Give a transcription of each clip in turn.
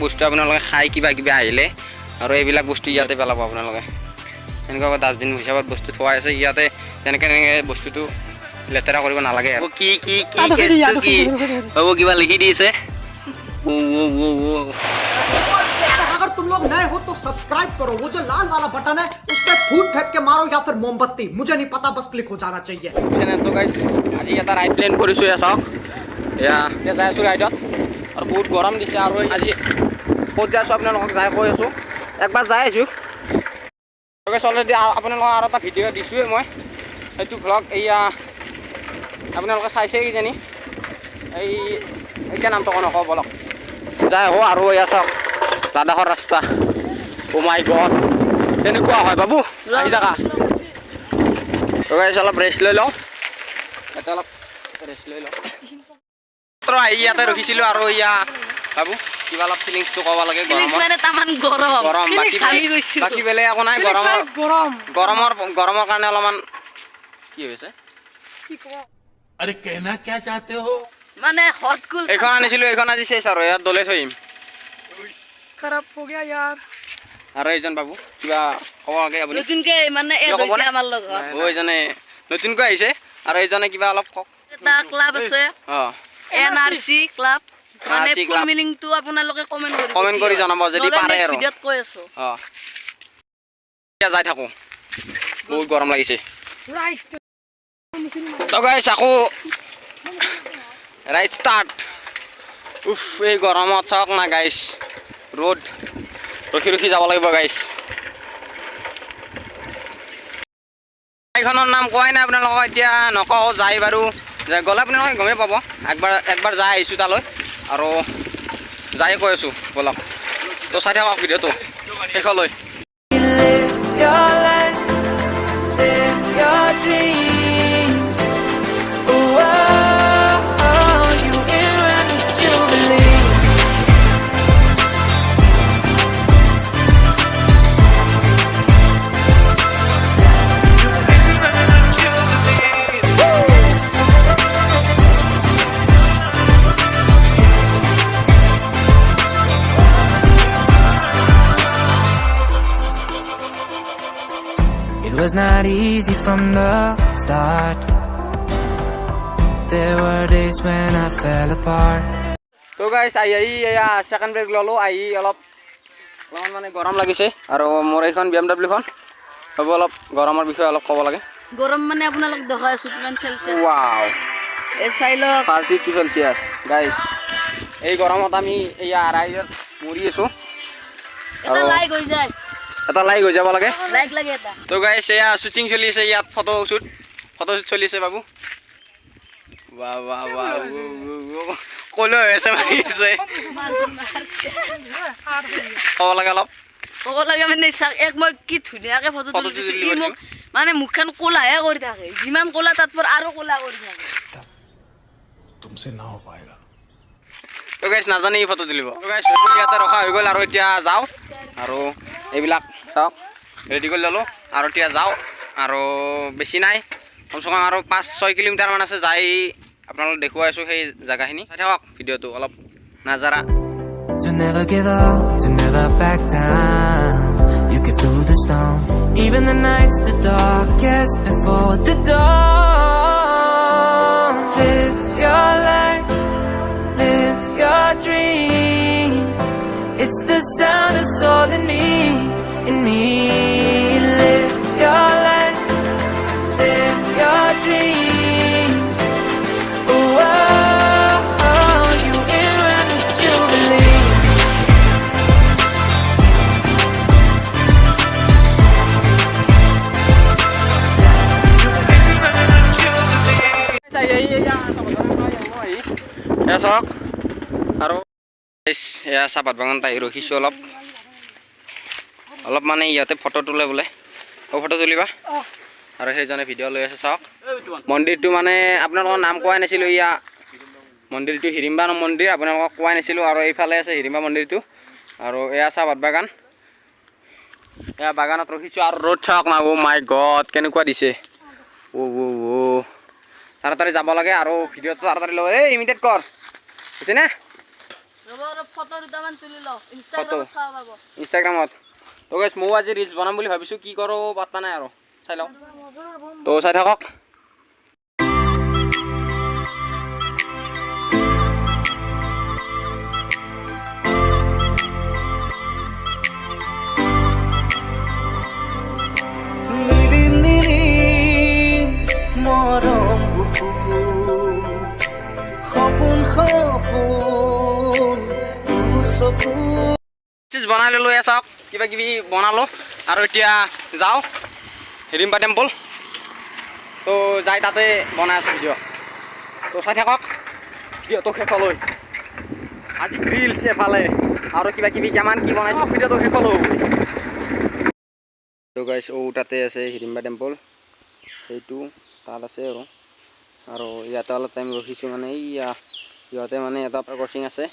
বস্তু আপোনালোকে খাই কিবা কিবা আহিলে আৰু এইবিলাক বস্তু ইয়াতে পেলাব আপোনালোকে এনেকুৱা ডাষ্টবিন হিচাপত বস্তু থোৱা আছে ইয়াতে তেনেকৈ বস্তুটো লেতেৰা কৰিব নালাগে আৰু কি কি কি কেছটো কি হ'ব কিবা লিখি দিছে अगर तुम लोग नए हो तो सब्सक्राइब करो वो जो लाल वाला बटन है उस पर फूट फेंक के मारो या फिर मोमबत्ती मुझे नहीं पता बस क्लिक हो जाना चाहिए তো গাইছ আজি এটা ৰাইড প্লেন কৰিছোঁ এয়া চাওক এয়া যাই আছোঁ ৰাইডত আৰু বহুত গৰম দিছে আৰু আজি ক'ত যাই আছোঁ আপোনালোকক যাই কৈ আছোঁ একবাৰ যাই আছোঁ অলৰেডি আপোনালোকক আৰু এটা ভিডিঅ' দিছোঁৱেই মই সেইটো ভ্লগ এয়া আপোনালোকে চাইছে কিজানি এই এতিয়া নামটো নকওঁ বলক যাই আহোঁ আৰু এয়া চাওক লাডাখৰ ৰাস্তা অ' মাই গড তেনেকুৱা হয় বাবু আহি থাকা অলপ ৰেষ্ট লৈ লওঁ এটা অলপ ৰেষ্ট লৈ লওঁ আহি ইয়াতে ৰখিছিলোঁ আৰু এয়া বাবু কিবা অলপ ফিলিংছটো ক'ব লাগে গৰম বাকী বেলেগ একো নাই গৰমৰ কাৰণে অলপমান কি হৈছে अरे कहना क्या चाहते हो মানে হট কুল এইখন আনিছিলোঁ এইখন আজি শেষ আৰু ইয়াত দলে থৈম খাৰাপ हो गया यार আৰু এইজন বাবু কিবা ক'ব লাগে আপুনি নতুনকে মানে এড হৈছে আমাৰ লগত এইজনে নতুনকৈ আহিছে আৰু এইজনে কিবা অলপ কওক এটা ক্লাব আছে অঁ এনআৰসি ক্লাব মানে NRC ফুল club। মিনিংটো আপোনালোকে কমেণ্ট কৰি জনাব যদি পাৰে আৰু ভিডিঅ'ত কৈ আছো অঁ এতিয়া যাই থাকোঁ বহুত গৰম লাগিছে তো গাইছ আকৌ ৰাইড ষ্টাৰ্ট উফ এই গৰমত চাওক না গাইছ ৰ'দ ৰখি ৰখি যাব লাগিব গাইছ ঠাইখনৰ নাম কোৱাই নাই আপোনালোকক এতিয়া নকওঁ যাই বাৰু গ'লে আপোনালোকে গমেই পাব একবাৰ যাই আহিছোঁ তালৈ আৰু যাই কৈ আছোঁ ব'লক তো চাই থাকক ভিডিঅ'টো শেষলৈ It was not easy from the start. There were days when I fell apart. তো গাইছ আহি এয়া ছেকেণ্ড ব্ৰেক ল'লোঁ আহি অলপমান মানে গৰম লাগিছে আৰু মোৰ এইখন BMW-খন হ'ব অলপ গৰমৰ বিষয়ে অলপ ক'ব লাগে গৰম মানে আপোনালোক দেখাই আছো কিমান চেলচিয়াছ ৱাও এই চাই লওক 32 চেলচিয়াছ গাইছ এই গৰমত আমি এয়া ৰাইডত মৰি আছোঁ এটা লাইক হৈ যায় এটা লাইক হৈ যাব লাগে লাইক লাগে এটা তো গাইছ এয়া শ্বুটিং চলি আছে ইয়াত ফটো শ্বুট চলি আছে বাবু ৱাহ ৱাহ ৱাহ ক'লৈ হৈ আছে মাৰিছে ক'ব লাগে অলপ ক'ব লাগে মানে চাওক এক মই কি ধুনীয়াকৈ ফটো তুলি দিছোঁ ই মোক মানে মুখখন ক'লাহে কৰি থাকে যিমান ক'লা তাত পৰা আৰু ক'লা কৰি থাকে तुमसे ना हो पाएगा তো গাইছ নাজানে ই ফটো তুলিব তো গাইছ ইয়াতে ৰখা হৈ গ'ল আৰু এতিয়া যাওঁ আৰু এইবিলাক চাওক ৰেডি কৰি ল'লোঁ আৰু এতিয়া যাওঁ আৰু বেছি নাই কমচে কম আৰু 5-6 কিলোমিটাৰমান আছে যাই আপোনালোক দেখুৱাই আছোঁ সেই জেগাখিনি চাই থাকক ভিডিঅ'টো অলপ নাজাৰা To never give up, to never back down. You get through the storm. Even the nights the darkest before the dawn. Live your life, live your dream. It's the sound of soul in me, Live your life, live your dream. Oh, you in when you believe. চাওক আৰু এয়া চাহপাত বাগানত আহি ৰখিছোঁ অলপ মানে ইয়াতে photo তোলে বোলে ফটো তুলিবা আৰু সেইজনে ভিডিঅ' লৈ আছে চাওক মন্দিৰটো মানে আপোনালোকৰ নাম কোৱাই নাছিলোঁ ইয়া মন্দিৰটো হিৰিম্বা মন্দিৰ আপোনালোকক কোৱাই নাছিলোঁ আৰু এইফালে আছে হিৰিম্বা মন্দিৰটো আৰু এয়া চাহপাত বাগান এয়া বাগানত ৰখিছোঁ আৰু ৰ'দ চাওক না অ' মাই গড কেনেকুৱা দিছে তাড়াতাড়ি যাব লাগে আৰু ভিডিঅ'টো তাড়াতাড়ি ল'ব এই ইমিডিয়েট কৰ বুজিছেনে ফটো দুটামান তুলি লওঁ ফটো ইনষ্টাগ্ৰামত চাব পাব ইনষ্টাগ্ৰামত তো গাইছ ময়ো আজি ৰিলছ বনাম বুলি ভাবিছোঁ কি কৰোঁ পাত্তা নাই আৰু চাই লওঁ তো চাই থাকক চিজ বনাই ল'লোঁ এয়া চাওক কিবা কিবি বনালোঁ আৰু এতিয়া যাওঁ হিৰিম্বা টেম্পল তো যাই তাতে বনাই আছোঁ ভিডিঅ' তো চাই থাকক ভিডিঅ'টো শেষলৈ আজি ৰিলছ এফালে আৰু কিবা কিবি কিমান কি বনাইছোঁ ভিডিঅ'টো শেষলৈ তো গাইছ তাতে আছে হিৰিম্বা টেম্পল সেইটো তাত আছে আৰু ইয়াতে অলপ টাইম ৰখিছোঁ মানে ইহঁতে মানে এটা ক্ৰচিং আছে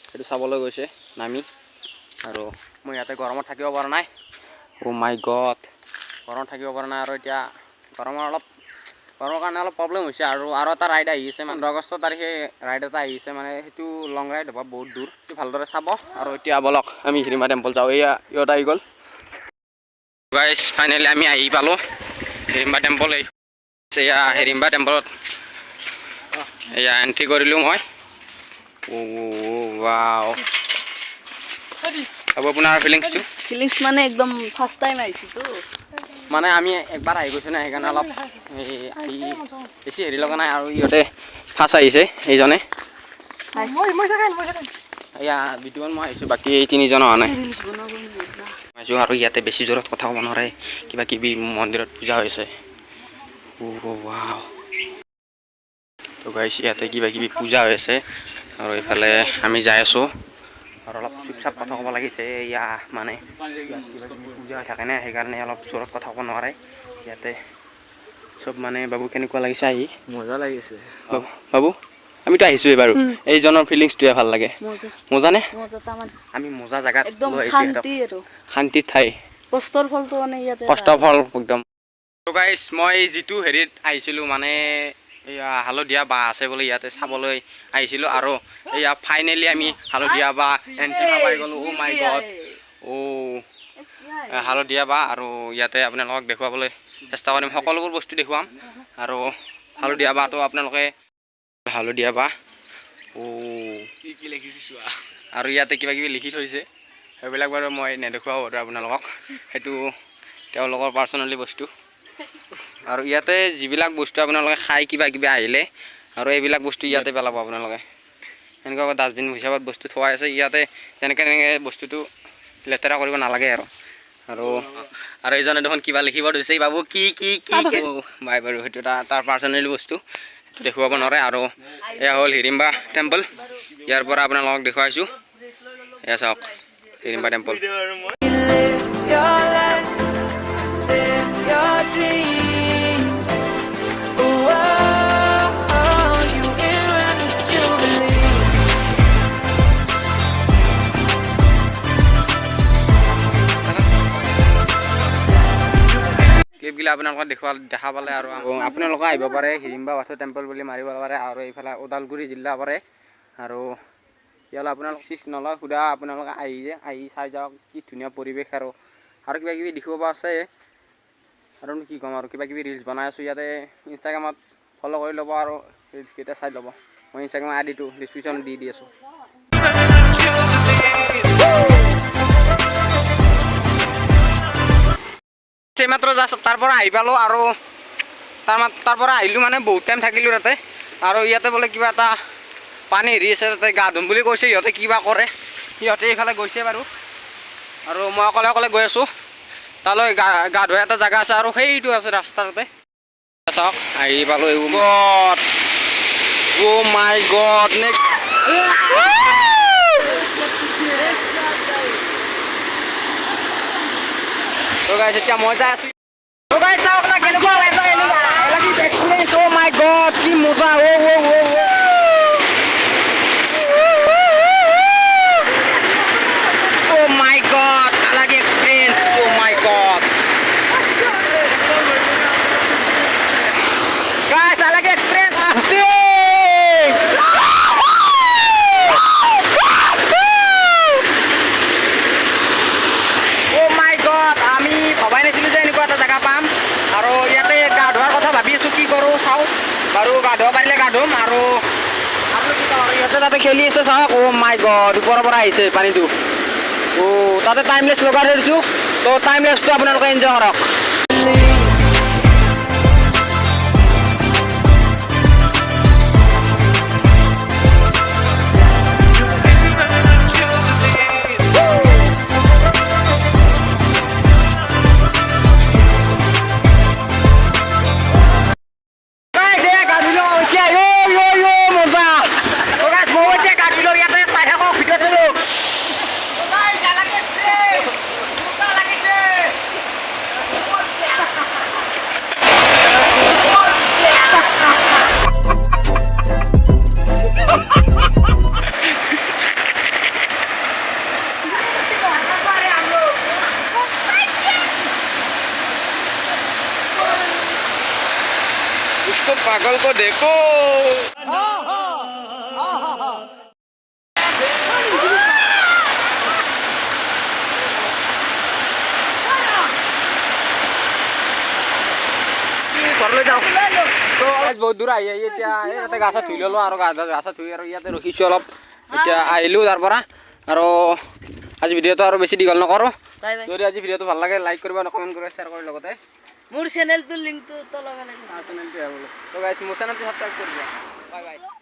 সেইটো চাবলৈ গৈছে নামি আৰু মই ইয়াতে গৰমত থাকিব পৰা নাই মাই গড গৰমত থাকিব পৰা নাই আৰু এতিয়া গৰমৰ কাৰণে অলপ প্ৰব্লেম হৈছে আৰু এটা ৰাইড আহি আছে মানে 15 আগষ্ট তাৰিখে ৰাইড এটা আহিছে মানে সেইটো লং ৰাইড হ'ব বহুত দূৰ সেইটো ভালদৰে চাব আৰু এতিয়া বলক আমি হিৰিম্বা টেম্পল যাওঁ ইহঁত আহি গ'ল গাইছ ফাইনেলি আমি আহি পালোঁ হিৰিম্বা টেম্পল এয়া হিৰিম্বা টেম্পলত এয়া এণ্ট্ৰি কৰিলোঁ মই ৱাও হ'ব আপোনাৰ ফিলিংছ মানে একদম ফাৰ্ষ্ট টাইম আহিছোঁতো মানে আমি একবাৰ আহি গৈছোঁ না সেইকাৰণে অলপ আহি বেছি হেৰি লগা নাই আৰু ইহঁতে ফাৰ্ষ্ট আহিছে এইজনে এয়া বিটুৱন মই আহিছোঁ বাকী এই তিনিজন অহা নাই আহিছোঁ আৰু ইয়াতে বেছি জোৰত কথা ক'ব নোৱাৰে কিবা কিবি মন্দিৰত পূজা হৈছে ৱাও তো গাইছ ইয়াতে কিবা কিবি পূজা হৈ আছে আৰু এইফালে আমি যাই আছোঁ আৰু অলপ চুপচাপ কথা ক'ব লাগিছে ইয়া মানে কিবা কিবি পূজা হৈ থাকে না সেইকাৰণে অলপ জোৰত কথা ক'ব নোৱাৰে ইয়াতে চব মানে বাবু কেনেকুৱা লাগিছে আহি মজা লাগিছে বাবু আমিতো আহিছোঁৱেই বাৰু এইজনৰ ফিলিংছটোৱে ভাল লাগে মজা নে আমি মজা জেগাত একদম শান্তি আৰু শান্তিৰ ঠাই কষ্টৰ ফলটো মানে ইয়াতে কষ্টৰ ফল একদম তো গাইছ মই যিটো হেৰিত আহিছিলোঁ মানে এয়া হালধীয়া বাঁহ আছে বোলে ইয়াতে চাবলৈ আহিছিলোঁ আৰু এয়া ফাইনেলি আমি হালধীয়া বাঁহ এণ্ট্ৰি পাই গ'লোঁ মাই গড হালধীয়া বাঁহ আৰু ইয়াতে আপোনালোকক দেখুৱাবলৈ চেষ্টা কৰিম সকলোবোৰ বস্তু দেখুৱাম আৰু হালধীয়া বাঁহটো আপোনালোকে হালধীয়া বাঁহ কি লিখিছোঁ আৰু ইয়াতে কিবা কিবি লিখি থৈছে সেইবিলাক বাৰু মই নেদেখুৱাওঁ আৰু আপোনালোকক সেইটো তেওঁলোকৰ পাৰ্চনেলি বস্তু আৰু ইয়াতে যিবিলাক বস্তু আপোনালোকে খাই কিবা কিবি আহিলে আৰু এইবিলাক বস্তু ইয়াতে পেলাব আপোনালোকে এনেকুৱা ডাষ্টবিন হিচাপত বস্তু থোৱা আছে ইয়াতে তেনেকৈ বস্তুটো লেতেৰা কৰিব নালাগে আৰু এইজনে দেখোন কিবা লিখিব ধৰিছে বাবু কি বাই বাৰু সেইটো তাৰ পাৰ্চনেলি বস্তু দেখুৱাব নোৱাৰে আৰু এয়া হ'ল হিৰিম্বা টেম্পল ইয়াৰ পৰা আপোনালোকক দেখুৱাইছোঁ এয়া চাওক হিৰিম্বা টেম্পল ক্লিপগিলা আপোনালোকক দেখা পালে আৰু আপোনালোকে আহিব পাৰে হিৰিম্বা বাথৌ টেম্পল বুলি মাৰিব পাৰে আৰু এইফালে ওদালগুৰি জিলা পৰে আৰু ইয়ালৈ আপোনালোকে চিজ নলয় সুধা আপোনালোকে আহি চাই যাওক কি ধুনীয়া পৰিৱেশ আৰু কিবা কিবি দেখিব পৰা আছে আৰু কি ক'ম আৰু কিবা কিবি ৰিলছ বনাই আছোঁ ইয়াতে ইনষ্টাগ্ৰামত ফ'ল' কৰি ল'ব আৰু ৰিলছকেইটা চাই ল'ব মই ইনষ্টাগ্ৰামৰ আইডিটো ডিছক্ৰিপশ্যনত দি আছোঁ এইমাত্ৰ জাষ্ট তাৰ পৰা আহি পালোঁ আৰু তাৰ পৰা আহিলোঁ মানে বহুত টাইম থাকিলোঁ তাতে আৰু ইয়াতে বোলে কিবা এটা পানী হেৰি আছে তাতে গা ধুম বুলি কৈছে সিহঁতে কিবা কৰে সিহঁতে এইফালে গৈছে বাৰু আৰু মই অকলে গৈ আছোঁ তালৈ গা ধোৱা এটা জেগা আছে আৰু সেইটো আছে ৰাস্তাতে চাওক আহি পালোঁ মাই গড নেক্সট তো গাইছ এতিয়া মই যাই আছোঁ তো গাইছ চাওক না কেনেকুৱা এক্সপিৰিয়েঞ্চ মাই গড কি মজা my god, alagi experience. Oh my god. Guys, alagi experience. কৰোঁ চাওঁ বাৰু গা ধুব পাৰিলে গা ধুম আৰু কি কওঁ আৰু ইহঁতে তাতে খেলি আছে চাওক অ' মাই গড ওপৰৰ পৰা আহিছে পানীটো তাতে টাইম লেছ লগাই থৈ দিছোঁ তো টাইম লেছটো আপোনালোকে এনজয় কৰক उसको पागल को देखो ঘৰলৈ যাওঁ তো বহুত দূৰ আহি এতিয়া ইয়াতে গা চা ধুই ল'লোঁ আৰু গা চা ধুই আৰু ইয়াতে ৰখিছোঁ অলপ এতিয়া আহিলোঁ তাৰ পৰা আৰু আজি ভিডিঅ'টো আৰু বেছি দীঘল নকৰোঁ বাই বাই যদি আজি ভিডিঅ'টো ভাল লাগে লাইক কৰিব কমেণ্ট কৰিব শ্বেয়াৰ কৰাৰ লগতে মোৰ চেনেলটোৰ লিংকটো তলত চেনেলটো বোলো তো গাইছ মোৰ চেনেলটো ছাবস্ক্ৰাইব কৰি দিয়া বাই বাই